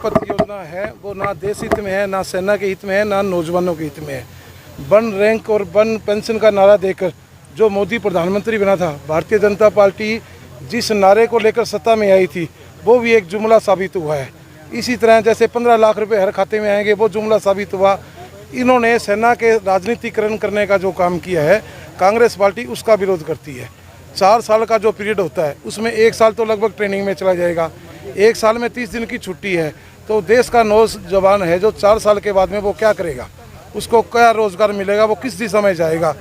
पथ योजना है वो ना देश हित में है, ना सेना के हित में है, ना नौजवानों के हित में है। वन रैंक और वन पेंशन का नारा देकर जो मोदी प्रधानमंत्री बना था, भारतीय जनता पार्टी जिस नारे को लेकर सत्ता में आई थी वो भी एक जुमला साबित हुआ है। इसी तरह जैसे 15 लाख रुपए हर खाते में आएंगे वो जुमला साबित हुआ। इन्होंने सेना के राजनीतिकरण करने का जो काम किया है, कांग्रेस पार्टी उसका विरोध करती है। 4 साल का जो पीरियड होता है उसमें 1 साल तो लगभग ट्रेनिंग में चला जाएगा, 1 साल में 30 दिन की छुट्टी है। तो देश का नौजवान है जो 4 साल के बाद में वो क्या करेगा, उसको क्या रोज़गार मिलेगा, वो किस दिशा में जाएगा।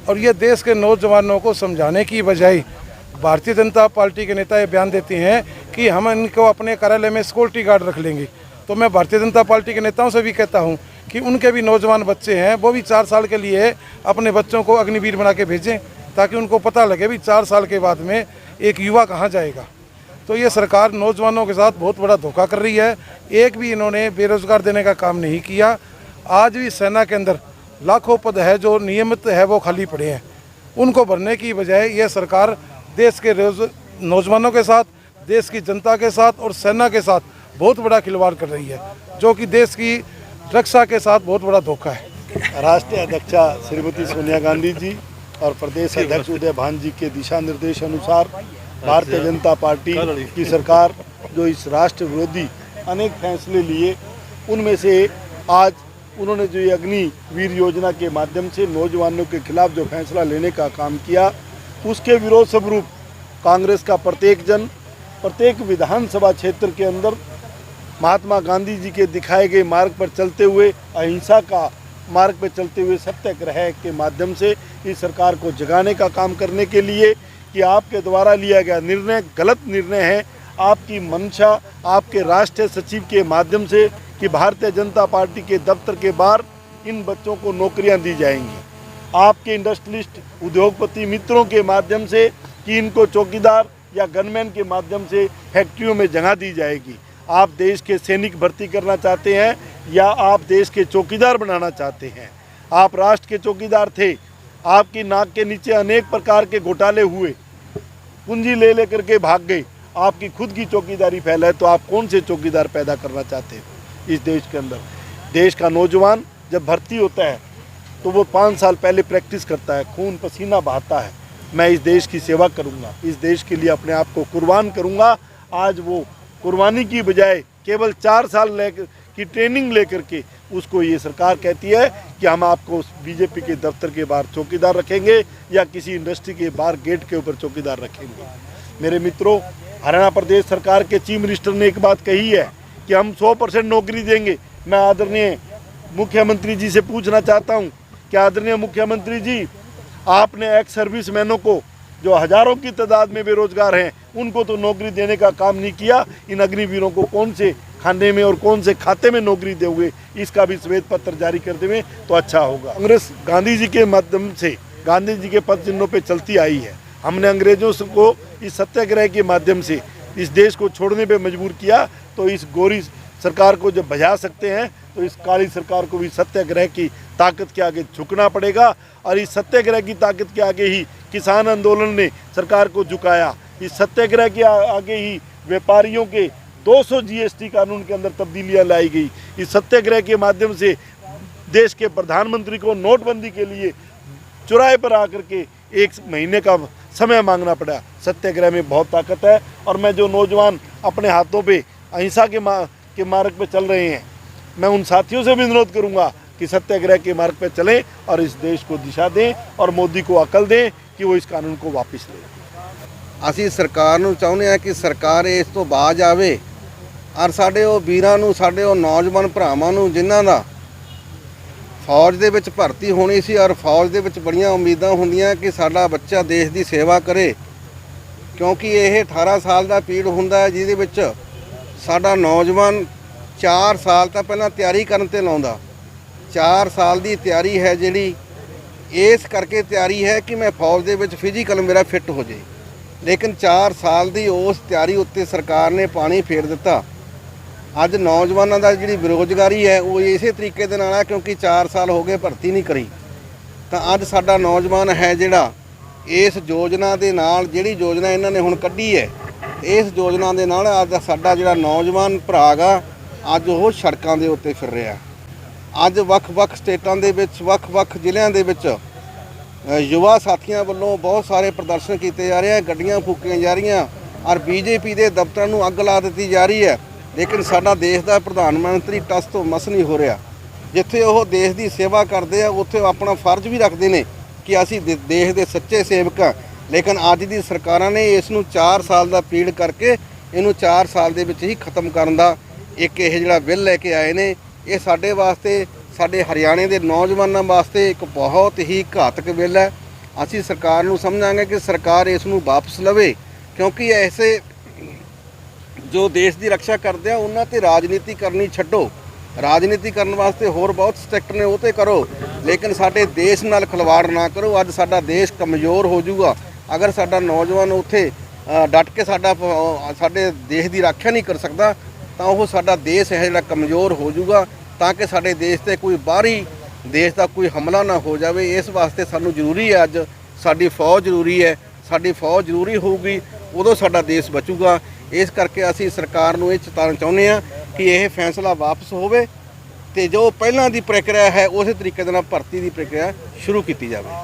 और ये देश के नौजवानों को समझाने की बजाय भारतीय जनता पार्टी के नेता ये बयान देते हैं कि हम इनको अपने कार्यालय में सिक्योरिटी गार्ड रख लेंगे। तो मैं भारतीय जनता पार्टी के नेताओं से भी कहता हूं कि उनके भी नौजवान बच्चे हैं, वो भी 4 साल के लिए अपने बच्चों को अग्निवीर बना के भेजें, ताकि उनको पता लगे भी 4 साल के बाद में एक युवा कहाँ जाएगा। तो ये सरकार नौजवानों के साथ बहुत बड़ा धोखा कर रही है। एक भी इन्होंने बेरोजगार देने का काम नहीं किया। आज भी सेना के अंदर लाखों पद है जो नियमित है वो खाली पड़े हैं, उनको भरने की बजाय ये सरकार देश के नौजवानों के साथ, देश की जनता के साथ और सेना के साथ बहुत बड़ा खिलवाड़ कर रही है, जो कि देश की रक्षा के साथ बहुत बड़ा धोखा है। राष्ट्रीय अध्यक्षा श्रीमती सोनिया गांधी जी और प्रदेश अध्यक्ष उदय भान जी के दिशा निर्देश अनुसार भारतीय जनता पार्टी की सरकार जो इस राष्ट्र विरोधी अनेक फैसले लिए, उनमें से आज उन्होंने जो ये अग्निवीर योजना के माध्यम से नौजवानों के खिलाफ जो फैसला लेने का काम किया, उसके विरोध स्वरूप कांग्रेस का प्रत्येक जन प्रत्येक विधानसभा क्षेत्र के अंदर महात्मा गांधी जी के दिखाए गए मार्ग पर चलते हुए, अहिंसा का मार्ग पर चलते हुए सत्याग्रह के माध्यम से इस सरकार को जगाने का काम करने के लिए कि आपके द्वारा लिया गया निर्णय गलत निर्णय है। आपकी मंशा आपके राष्ट्रीय सचिव के माध्यम से कि भारतीय जनता पार्टी के दफ्तर के बाहर इन बच्चों को नौकरियां दी जाएंगी, आपके इंडस्ट्रियलिस्ट उद्योगपति मित्रों के माध्यम से कि इनको चौकीदार या गनमैन के माध्यम से फैक्ट्रियों में जगह दी जाएगी। आप देश के सैनिक भर्ती करना चाहते हैं या आप देश के चौकीदार बनाना चाहते हैं? आप राष्ट्र के चौकीदार थे, आपकी नाक के नीचे अनेक प्रकार के घोटाले हुए, पूंजी ले लेकर के भाग गए, आपकी खुद की चौकीदारी फैला है, तो आप कौन से चौकीदार पैदा करना चाहते हैं इस देश के अंदर? देश का नौजवान जब भर्ती होता है तो वो 5 साल पहले प्रैक्टिस करता है, खून पसीना बहाता है, मैं इस देश की सेवा करूंगा, इस देश के लिए अपने आप को कुर्बान करूंगा। आज वो कुर्बानी की बजाय केवल 4 साल की ट्रेनिंग लेकर के उसको ये सरकार कहती है कि हम आपको बीजेपी के दफ्तर के बाहर चौकीदार रखेंगे या किसी इंडस्ट्री के बाहर गेट के ऊपर चौकीदार रखेंगे। मेरे मित्रों, हरियाणा प्रदेश सरकार के चीफ मिनिस्टर ने एक बात कही है कि हम 100% नौकरी देंगे। मैं आदरणीय मुख्यमंत्री जी से पूछना चाहता हूं कि आदरणीय मुख्यमंत्री जी, आपने एक्स सर्विस मैनों को जो हजारों की तादाद में बेरोजगार हैं उनको तो नौकरी देने का काम नहीं किया। इन अग्निवीरों को कौन से खाने में और कौन से खाते में नौकरी दोगे, इसका भी श्वेत पत्र जारी कर देवें तो अच्छा होगा। कांग्रेस गांधी जी के माध्यम से गांधी जी के पद चिन्हों पर चलती आई है। हमने अंग्रेजों को इस सत्याग्रह के माध्यम से इस देश को छोड़ने पे मजबूर किया, तो इस गोरी सरकार को जब भजा सकते हैं तो इस काली सरकार को भी सत्याग्रह की ताकत के आगे झुकना पड़ेगा। और इस सत्याग्रह की ताकत के आगे ही किसान आंदोलन ने सरकार को झुकाया। इस सत्याग्रह के आगे ही व्यापारियों के 200 GST कानून के अंदर तब्दीलियां लाई गई। इस सत्याग्रह के माध्यम से देश के प्रधानमंत्री को नोटबंदी के लिए चौराहे पर आकर के 1 महीने का समय मांगना पड़ा। सत्याग्रह में बहुत ताकत है और मैं जो नौजवान अपने हाथों पे अहिंसा के मार्ग पे चल रहे हैं, मैं उन साथियों से भी अनुरोध करूंगा कि सत्याग्रह के मार्ग पे चलें और इस देश को दिशा दें और मोदी को अकल दें कि वो इस कानून को वापस ले। ਅਸੀਂ ਸਰਕਾਰ ਨੂੰ ਚਾਹੁੰਦੇ ਹਾਂ ਕਿ ਸਰਕਾਰ ਇਸ ਤੋਂ ਬਾਜ ਆਵੇ ਔਰ ਸਾਡੇ ਉਹ ਵੀਰਾਂ ਨੂੰ, ਸਾਡੇ ਉਹ ਨੌਜਵਾਨ ਭਰਾਵਾਂ ਨੂੰ ਜਿਨ੍ਹਾਂ ਦਾ ਫੌਜ ਦੇ ਵਿੱਚ ਭਰਤੀ ਹੋਣੀ ਸੀ ਔਰ ਫੌਜ ਦੇ ਵਿੱਚ ਬੜੀਆਂ ਉਮੀਦਾਂ ਹੁੰਦੀਆਂ ਕਿ ਸਾਡਾ ਬੱਚਾ ਦੇਸ਼ ਦੀ ਸੇਵਾ ਕਰੇ, ਕਿਉਂਕਿ ਇਹ 18 ਸਾਲ ਦਾ ਪੀਰੀਅਡ ਹੁੰਦਾ ਹੈ ਜਿਹਦੇ ਵਿੱਚ ਸਾਡਾ ਨੌਜਵਾਨ 4 ਸਾਲ ਤਾਂ ਪਹਿਲਾਂ ਤਿਆਰੀ ਕਰਨ ਤੇ ਲਾਉਂਦਾ। 4 ਸਾਲ ਦੀ ਤਿਆਰੀ ਹੈ ਜਿਹੜੀ, ਇਸ ਕਰਕੇ ਤਿਆਰੀ ਹੈ ਕਿ ਮੈਂ ਫੌਜ ਦੇ ਵਿੱਚ ਫਿਜ਼ੀਕਲ ਮੇਰਾ ਫਿੱਟ ਹੋ ਜੇ, लेकिन 4 साल की उस तैयारी उत्ते सरकार ने पानी फेर दिता। अज नौजवानों का जी बेरोजगारी है वो इस तरीके दे नाल है क्योंकि 4 साल हो गए भर्ती नहीं करी। तो अज साडा नौजवान है जिहड़ा इस योजना के नाल, जिहड़ी योजना इन्होंने हुण कड्ढी है, इस योजना के नाल अज साडा जिहड़ा नौजवान भरा गा ਅੱਜ ਉਹ ਸੜਕਾਂ ਦੇ ਉੱਤੇ ਫਿਰ ਰਿਹਾ। ਅੱਜ ਵੱਖ-ਵੱਖ ਸਟੇਟਾਂ ਦੇ ਵਿੱਚ ਵੱਖ-ਵੱਖ ਜ਼ਿਲ੍ਹਿਆਂ ਦੇ ਵਿੱਚ ਯੁਵਾ ਸਾਥੀਆਂ ਵੱਲੋਂ ਬਹੁਤ ਸਾਰੇ ਪ੍ਰਦਰਸ਼ਨ ਕੀਤੇ ਜਾ ਰਹੇ ਆ, ਗੱਡੀਆਂ ਫੂਕੀਆਂ ਜਾ ਰਹੀਆਂ ਔਰ ਬੀਜੇਪੀ ਦੇ ਦਫ਼ਤਰਾਂ ਨੂੰ ਅੱਗ ਲਾ ਦਿੱਤੀ ਜਾ ਰਹੀ ਹੈ। ਲੇਕਿਨ ਸਾਡਾ ਦੇਸ਼ ਦਾ ਪ੍ਰਧਾਨ ਮੰਤਰੀ ਟਸ ਤੋਂ ਮਸ ਨਹੀਂ ਹੋ ਰਿਹਾ। ਜਿੱਥੇ ਉਹ ਦੇਸ਼ ਦੀ ਸੇਵਾ ਕਰਦੇ ਆ ਉੱਥੇ ਉਹ ਆਪਣਾ ਫਰਜ਼ ਵੀ ਰੱਖਦੇ ਨੇ ਕਿ ਅਸੀਂ ਦੇਸ਼ ਦੇ ਸੱਚੇ ਸੇਵਕ ਹਾਂ। ਲੇਕਿਨ ਅੱਜ ਦੀ ਸਰਕਾਰਾਂ ਨੇ ਇਸ ਨੂੰ 4 ਸਾਲ ਦਾ ਪੀੜ ਕਰਕੇ ਇਹਨੂੰ 4 ਸਾਲ ਦੇ ਵਿੱਚ ਹੀ ਖਤਮ ਕਰਨ ਦਾ ਇੱਕ ਇਹ ਜਿਹੜਾ ਬਿੱਲ ਲੈ ਕੇ ਆਏ ਨੇ, ਇਹ ਸਾਡੇ ਵਾਸਤੇ, ਸਾਡੇ ਹਰਿਆਣੇ ਦੇ ਨੌਜਵਾਨਾਂ ਵਾਸਤੇ ਇੱਕ ਬਹੁਤ ਹੀ ਘਾਤਕ ਬਿੱਲ ਹੈ। ਅਸੀਂ ਸਰਕਾਰ ਨੂੰ ਸਮਝਾਂਗੇ ਕਿ ਸਰਕਾਰ ਇਸ ਨੂੰ ਵਾਪਸ ਲਵੇ, ਕਿਉਂਕਿ ਐਸੇ ਜੋ ਦੇਸ਼ ਦੀ ਰੱਖਿਆ ਕਰਦੇ ਆ ਉਹਨਾਂ ਤੇ ਰਾਜਨੀਤੀ ਕਰਨੀ ਛੱਡੋ। ਰਾਜਨੀਤੀ ਕਰਨ ਵਾਸਤੇ ਹੋਰ ਬਹੁਤ ਸੈਕਟਰ ਨੇ, ਉਹ ਤੇ ਕਰੋ, ਲੇਕਿਨ ਸਾਡੇ ਦੇਸ਼ ਨਾਲ ਖਿਲਵਾੜ ਨਾ ਕਰੋ। ਅੱਜ ਸਾਡਾ ਦੇਸ਼ ਕਮਜ਼ੋਰ ਹੋ ਜਾਊਗਾ ਅਗਰ ਸਾਡਾ ਨੌਜਵਾਨ ਉੱਥੇ ਡਟ ਕੇ ਸਾਡੇ ਦੇਸ਼ ਦੀ ਰੱਖਿਆ ਨਹੀਂ ਕਰ ਸਕਦਾ, ਤਾਂ ਉਹ ਸਾਡਾ ਦੇਸ਼ ਹੈ ਜਿਹੜਾ ਕਮਜ਼ੋਰ ਹੋ ਜਾਊਗਾ, ਤਾਂ ਕਿ ਸਾਡੇ ਦੇਸ਼ ਤੇ ਕੋਈ ਬਾਹਰੀ ਦੇਸ਼ ਦਾ ਕੋਈ ਹਮਲਾ ਨਾ ਹੋ ਜਾਵੇ। ਇਸ ਵਾਸਤੇ ਸਾਨੂੰ ਜ਼ਰੂਰੀ ਹੈ, ਅੱਜ ਸਾਡੀ ਫੌਜ ਜ਼ਰੂਰੀ ਹੈ। ਸਾਡੀ ਫੌਜ ਜ਼ਰੂਰੀ ਹੋਊਗੀ ਉਦੋਂ ਸਾਡਾ ਦੇਸ਼ ਬਚੂਗਾ। ਇਸ ਕਰਕੇ ਅਸੀਂ ਸਰਕਾਰ ਨੂੰ ਇਹ ਚੇਤਾਉਣਾ ਚਾਹੁੰਦੇ ਹਾਂ ਕਿ ਇਹ ਫੈਸਲਾ ਵਾਪਸ ਹੋਵੇ ਤੇ ਜੋ ਪਹਿਲਾਂ ਦੀ ਪ੍ਰਕਿਰਿਆ ਹੈ ਉਸੇ ਤਰੀਕੇ ਦੇ ਨਾਲ ਭਰਤੀ ਦੀ ਪ੍ਰਕਿਰਿਆ ਸ਼ੁਰੂ ਕੀਤੀ ਜਾਵੇ।